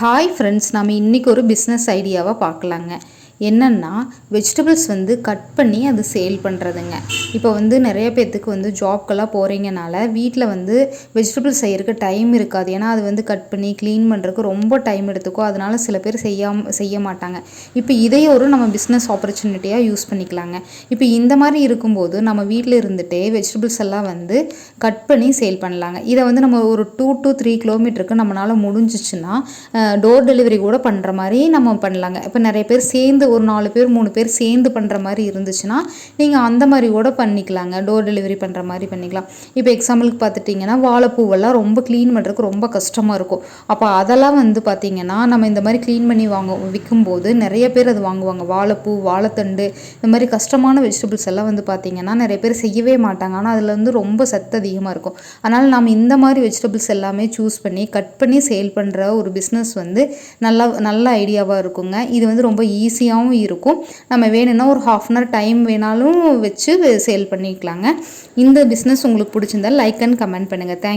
Hi friends, நம்ம இன்றைக்கி ஒரு பிஸ்னஸ் ஐடியாவை பார்க்கலாங்க. என்னென்னா, வெஜிடபிள்ஸ் கட் பண்ணி அது சேல் பண்ணுறதுங்க. இப்போ நிறைய பேர்த்துக்கு ஜாப்க்கெல்லாம் போகிறீங்கனால வீட்டில் வெஜிடபிள்ஸ் செய்யறதுக்கு டைம் இருக்காது. ஏன்னா அது கட் பண்ணி க்ளீன் பண்ணுறதுக்கு ரொம்ப டைம் எடுத்துக்கும். அதனால சில பேர் செய்ய மாட்டாங்க. இப்போ இதையே ஒரு நம்ம பிஸ்னஸ் ஆப்பர்ச்சுனிட்டியாக யூஸ் பண்ணிக்கலாங்க. இப்போ இந்த மாதிரி இருக்கும்போது நம்ம வீட்டில் இருந்துகிட்டே வெஜிடபிள்ஸ் எல்லாம் கட் பண்ணி சேல் பண்ணலாங்க. இதை நம்ம ஒரு 2 to 3 கிலோமீட்டருக்கு நம்மளால் முடிஞ்சிச்சுன்னா டோர் டெலிவரி கூட பண்ணுற மாதிரி நம்ம பண்ணலாங்க. இப்போ நிறைய பேர் சேர்ந்து ஒரு 4 பேர் 3 பேர் சேர்ந்து பண்ணுற மாதிரி இருந்துச்சுன்னா நீங்கள் அந்த மாதிரி கூட பண்ணிக்கலாங்க. டோர் டெலிவரி பண்ணுற மாதிரி பண்ணிக்கலாம். இப்போ எக்ஸாம்பிளுக்கு பார்த்துட்டிங்கன்னா, வாழைப்பூவெல்லாம் ரொம்ப க்ளீன் பண்ணுறதுக்கு ரொம்ப கஷ்டமாக இருக்கும். அப்போ அதெல்லாம் பார்த்திங்கன்னா நம்ம இந்த மாதிரி க்ளீன் பண்ணி விற்கும்போது நிறைய பேர் அது வாங்குவாங்க. வாழைப்பூ, வாழைத்தண்டு, இந்த மாதிரி கஷ்டமான வெஜிடபிள்ஸ் எல்லாம் பார்த்திங்கன்னா நிறைய பேர் செய்யவே மாட்டாங்க. ஆனால் அதில் ரொம்ப சத்து அதிகமாக இருக்கும். அதனால் நம்ம இந்த மாதிரி வெஜிடபிள்ஸ் எல்லாமே சூஸ் பண்ணி கட் பண்ணி சேல் பண்ணுற ஒரு பிஸ்னஸ் நல்ல ஐடியாவாக இருக்குங்க. இது ரொம்ப ஈஸியாகவும் இருக்கும். நம்ம வேணும்னா ஒரு 1/2 hour டைம் வேணாலும் வச்சு சேல் பண்ணிக்கலாங்க. இந்த பிஸ்னஸ் உங்களுக்கு பிடிச்சிருந்தா லைக் அண்ட் கமெண்ட் பண்ணுங்கள். தேங்க்யூ.